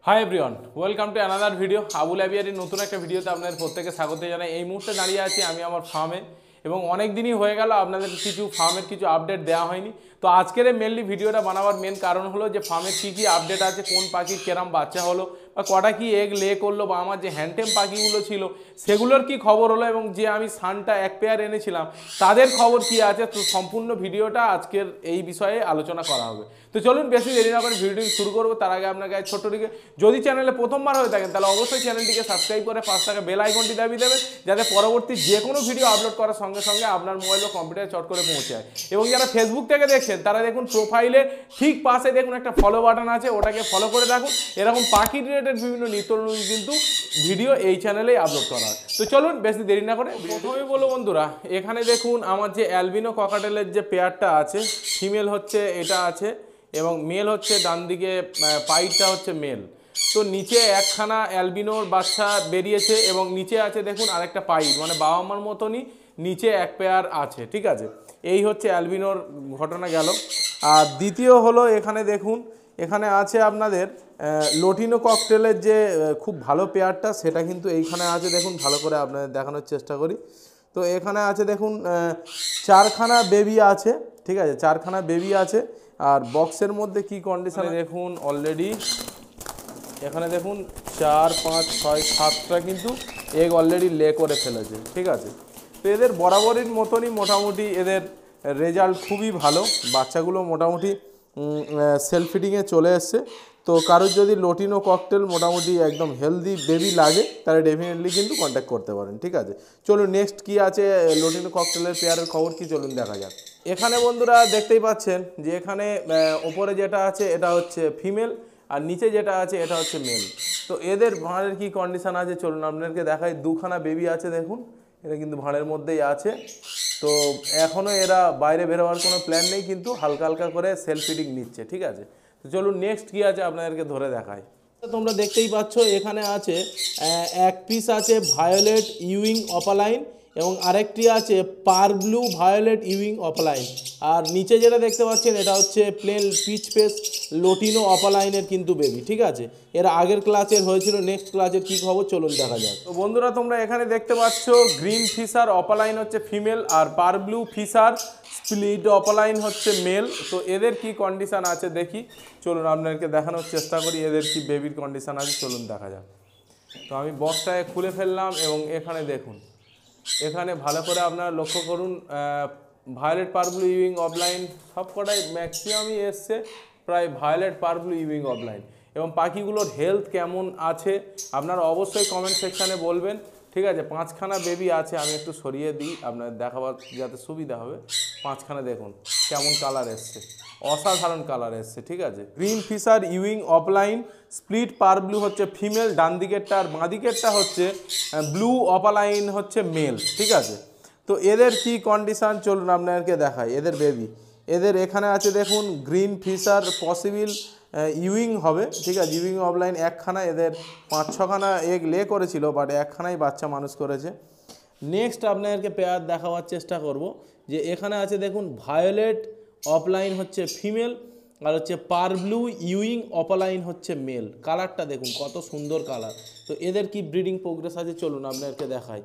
High everyone, welcome to another video. Abul আবিয়ারির নতুন একটা ভিডিওতে আপনাদের প্রত্যেকে স্বাগত জানাই। এই মুহূর্তে দাঁড়িয়ে আছি আমি আমার ফার্মে এবং অনেক দিনই হয়ে গেল আপনাদের কিছু ফার্মের কিছু আপডেট দেওয়া হয়নি। তো আজকের মেনলি ভিডিওটা বানাবার মেন কারণ হলো যে ফার্মের কী কী আপডেট আছে, কোন পাখির কেরাম বাচ্চা হলো বা কটা কি এগ লে করলো, বা আমার যে হ্যান্ডটেম পাখিগুলো ছিল সেগুলোর কি খবর হলো, এবং যে আমি সানটা এক পেয়ার এনেছিলাম তাদের খবর কি আছে। তো সম্পূর্ণ ভিডিওটা আজকের এই বিষয়ে আলোচনা করা হবে। তো চলুন বেশি দেরি না করে ভিডিওটি শুরু করবো। তার আগে আপনাকে ছোট্ট দিকে যদি চ্যানেলে প্রথমবার হয়ে থাকেন তাহলে অবশ্যই চ্যানেলটিকে সাবস্ক্রাইব করে পাঁচ টাকা বেল আইকনটি দাবি দেবেন, যাতে পরবর্তী যে কোনো ভিডিও আপলোড করার সঙ্গে সঙ্গে আপনার মোবাইল ও কম্পিউটারে চট করে পৌঁছায়। এবং যারা ফেসবুক থেকে দেখছেন তারা দেখুন প্রোফাইলে ঠিক পাশে দেখুন একটা ফলো বাটন আছে, ওটাকে ফলো করে রাখুন। এরকম পাখি রিলেটেড বিভিন্ন নিত্য নতুন কিন্তু ভিডিও এই চ্যানেলেই আপলোড করা হয়। তো চলুন বেশি দেরি না করে প্রথমেই বলো বন্ধুরা, এখানে দেখুন আমার যে অ্যালবিনো ককাটেলের যে পেয়ারটা আছে, ফিমেল হচ্ছে এটা আছে এবং মেল হচ্ছে ডান দিকে পাইটটা হচ্ছে মেল। তো নিচে একখানা অ্যালবিনোর বাচ্চা বেরিয়েছে এবং নিচে আছে দেখুন আরেকটা পাইট, মানে বাবা মার মতনই নিচে এক পেয়ার আছে। ঠিক আছে, এই হচ্ছে অ্যালবিনোর ঘটনা গেল। আর দ্বিতীয় হলো এখানে দেখুন, এখানে আছে আপনাদের লোটিনো ককটেলের যে খুব ভালো পেয়ারটা, সেটা কিন্তু এইখানে আছে দেখুন। ভালো করে আপনাদের দেখানোর চেষ্টা করি। তো এখানে আছে দেখুন চারখানা বেবি আছে। ঠিক আছে, চারখানা বেবি আছে। আর বক্সের মধ্যে কি কন্ডিশনে দেখুন, অলরেডি এখানে দেখুন 4, 5, 6, 7টা কিন্তু এগ অলরেডি লে করে ফেলেছে। ঠিক আছে, তো এদের বরাবরের মতনই মোটামুটি এদের রেজাল্ট খুবই ভালো। বাচ্চাগুলো মোটামুটি সেলফ ফিডিংয়ে চলে এসছে। তো কারোর যদি লোটিনো ককটেল মোটামুটি একদম হেলদি বেবি লাগে তাহলে ডেফিনেটলি কিন্তু কন্ট্যাক্ট করতে পারেন। ঠিক আছে, চলুন নেক্সট কি আছে লোটিনো ককটেলের পেয়ারের খবর কি, চলুন দেখা যাক। এখানে বন্ধুরা দেখতেই পাচ্ছেন যে এখানে ওপরে যেটা আছে এটা হচ্ছে ফিমেল, আর নিচে যেটা আছে এটা হচ্ছে মেল। তো এদের ভাঁড়ের কি কন্ডিশন আছে চলুন আপনাদেরকে দেখাই। দুখানা বেবি আছে দেখুন, এটা কিন্তু ভাঁড়ের মধ্যেই আছে। তো এখনও এরা বাইরে বেরোবার কোনো প্ল্যান নেই, কিন্তু হালকা হালকা করে সেলফ ফিডিং নিচ্ছে। ঠিক আছে, তো চলুন নেক্সট কী আছে আপনাদেরকে ধরে দেখায়। তোমরা দেখতেই পাচ্ছ এখানে আছে এক পিস আছে ভায়োলেট ইউইং অপালাইন এবং আরেকটি আছে পার ব্লু ভায়োলেট ইউইং অপালাইন। আর নিচে যেটা দেখতে পাচ্ছেন এটা হচ্ছে প্লেন পিচ ফেস লোটিনো অপালাইনের কিন্তু বেবি। ঠিক আছে, এর আগের ক্লাসের হয়েছিল, নেক্সট ক্লাসের কী খবর চলুন দেখা যাক। তো বন্ধুরা তোমরা এখানে দেখতে পাচ্ছ গ্রিন ফিশার অপালাইন হচ্ছে ফিমেল, আর পার ব্লু ফিশার স্প্লিট অপালাইন হচ্ছে মেল। তো এদের কি কন্ডিশান আছে দেখি, চলুন আপনাদেরকে দেখানোর চেষ্টা করি এদের কি বেবির কন্ডিশান আছে, চলুন দেখা যাক। তো আমি বক্সটাকে খুলে ফেললাম এবং এখানে দেখুন, এখানে ভালো করে আপনারা লক্ষ্য করুন ভায়োলেট পারব্লু ইউইং অফলাইন সব কটাই ম্যাক্সিমামই এসছে প্রায় ভায়োলেট পারব্লু ইউইং অফলাইন। এবং পাখিগুলোর হেলথ কেমন আছে আপনারা অবশ্যই কমেন্ট সেকশানে বলবেন। ঠিক আছে, 5খানা বেবি আছে, আমি একটু সরিয়ে দিই আপনাদের দেখাবার যাতে সুবিধা হবে। 5খানা দেখুন কেমন কালার এসছে, অসাধারণ কালার এসছে। ঠিক আছে, গ্রিন ফিশার ইউইং অফলাইন স্প্লিট পার ব্লু হচ্ছে ফিমেল, ডান দিকেরটা, আর বাঁ দিকেরটা হচ্ছে ব্লু অপালাইন হচ্ছে মেল। ঠিক আছে, তো এদের কি কন্ডিশান চলুন আপনাদেরকে দেখাই। এদের বেবি, এদের এখানে আছে দেখুন গ্রিন ফিশার পসিবল ইউইং হবে। ঠিক আছে, ইউইং অফলাইন একখানা, এদের 5-6খানা এগ লে করেছিল, বাট একখানাই বাচ্চা মানুষ করেছে। নেক্সট আপনাদেরকে পেয়ার দেখাবার চেষ্টা করব যে এখানে আছে দেখুন ভায়োলেট অফলাইন হচ্ছে ফিমেল, আর হচ্ছে পার ব্লু ইউইং অপালাইন হচ্ছে মেল। কালারটা দেখুন কত সুন্দর কালার। তো এদের কি ব্রিডিং প্রোগ্রেস আছে চলুন আপনাদেরকে দেখাই।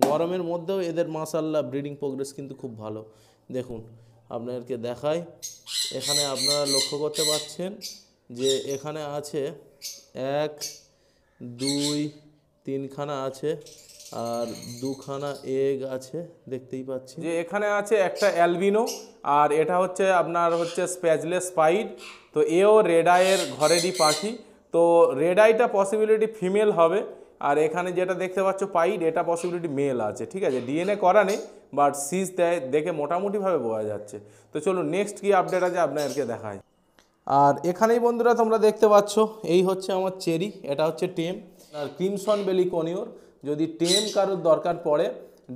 গরমের মধ্যেও এদের মাশাআল্লাহ ব্রিডিং প্রোগ্রেস কিন্তু খুব ভালো। দেখুন আপনাদেরকে দেখাই, এখানে আপনারা লক্ষ্য করতে পারছেন যে এখানে আছে 1, 2, 3খানা আছে আর 2খানা এগ আছে, দেখতেই পাচ্ছি যে এখানে আছে একটা অ্যালবিনো, আর এটা হচ্ছে আপনার হচ্ছে স্প্যাজলেস স্পাইড। তো এও রেড আইয়ের ঘরেরই পাখি। তো রেড আইটা পসিবিলিটি ফিমেল হবে, আর এখানে যেটা দেখতে পাচ্ছ পাইড, এটা পসিবিলিটি মেল আছে। ঠিক আছে, ডিএনএ করা নেই, বাট সিজ দেখে মোটামুটিভাবে বোঝা যাচ্ছে। তো চলুন নেক্সট কি আপডেট আছে আপনাদেরকে দেখায়। আর এখানেই বন্ধুরা তোমরা দেখতে পাচ্ছ এই হচ্ছে আমার চেরি, এটা হচ্ছে টেম, আর ক্রিমসন বেলি কনিওর। যদি টেম কারোর দরকার পড়ে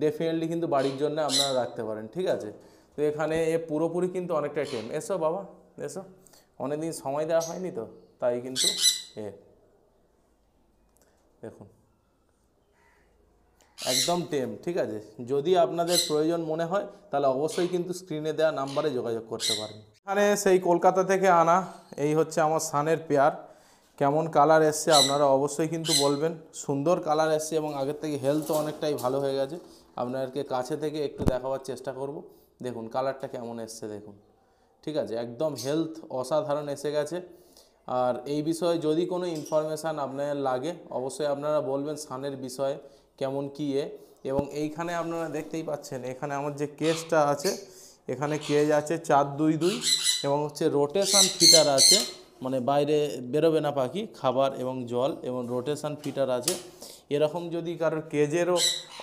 ডেফিনেটলি কিন্তু বাড়ির জন্য আপনারা রাখতে পারেন। ঠিক আছে, তো এখানে এ পুরোপুরি কিন্তু অনেকটাই টেম। এসো বাবা এসো, অনেকদিন সময় দেওয়া হয়নি তো তাই কিন্তু দেখুন একদম টেম। ঠিক আছে, যদি আপনাদের প্রয়োজন মনে হয় তাহলে অবশ্যই কিন্তু স্ক্রিনে দেওয়া নাম্বারে যোগাযোগ করতে পারেন। এখানে সেই কলকাতা থেকে আনা এই হচ্ছে আমার সানের পেয়ার। কেমন কালার এসছে আপনারা অবশ্যই কিন্তু বলবেন। সুন্দর কালার এসছে এবং আগের থেকে হেলথও অনেকটাই ভালো হয়ে গেছে। আপনাদেরকে কাছে থেকে একটু দেখাবার চেষ্টা করব। দেখুন কালারটা কেমন এসছে দেখুন, ঠিক আছে, একদম হেলথ অসাধারণ এসে গেছে। আর এই বিষয়ে যদি কোনো ইনফরমেশান আপনার লাগে অবশ্যই আপনারা বলবেন সানের বিষয়ে কেমন কী এবং এইখানে আপনারা দেখতেই পাচ্ছেন এখানে আমার যে কেসটা আছে, এখানে কেজ আছে 422 এবং হচ্ছে রোটেশন ফিটার আছে, মানে বাইরে বেরোবে না পাখি, খাবার এবং জল এবং রোটেশন ফিটার আছে। এরকম যদি কারোর কেজেরও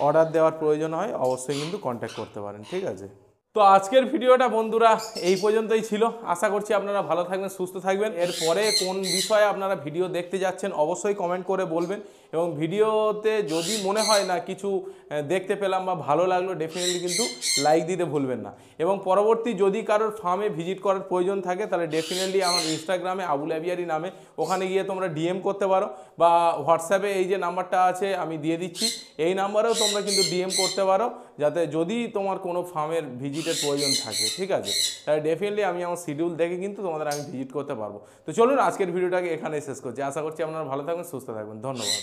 অর্ডার দেওয়ার প্রয়োজন হয় অবশ্যই কিন্তু কন্ট্যাক্ট করতে পারেন, ঠিক আছে। তো আজকের ভিডিওটা বন্ধুরা এই পর্যন্তই ছিল। আশা করছি আপনারা ভালো থাকবেন, সুস্থ থাকবেন। এরপরে কোন বিষয়ে আপনারা ভিডিও দেখতে যাচ্ছেন অবশ্যই কমেন্ট করে বলবেন এবং ভিডিওতে যদি মনে হয় না কিছু দেখতে পেলাম বা ভালো লাগলো ডেফিনেটলি কিন্তু লাইক দিতে ভুলবেন না। এবং পরবর্তী যদি কারোর ফার্মে ভিজিট করার প্রয়োজন থাকে তাহলে ডেফিনেটলি আমার ইনস্টাগ্রামে আবুল অ্যাভিয়ারি নামে ওখানে গিয়ে তোমরা ডিএম করতে পারো বা হোয়াটসঅ্যাপে এই যে নাম্বারটা আছে আমি দিয়ে দিচ্ছি, এই নাম্বারেও তোমরা কিন্তু ডিএম করতে পারো, যাতে যদি তোমার কোনো ফার্মের ভিজিটের প্রয়োজন থাকে, ঠিক আছে, তাহলে ডেফিনেটলি আমি আমার শিডিউল দেখে কিন্তু তোমাদের আমি ভিজিট করতে পারবো। তো চলুন আজকের ভিডিওটাকে এখানে শেষ করছি। আশা করছি আপনারা ভালো থাকবেন, সুস্থ থাকবেন। ধন্যবাদ।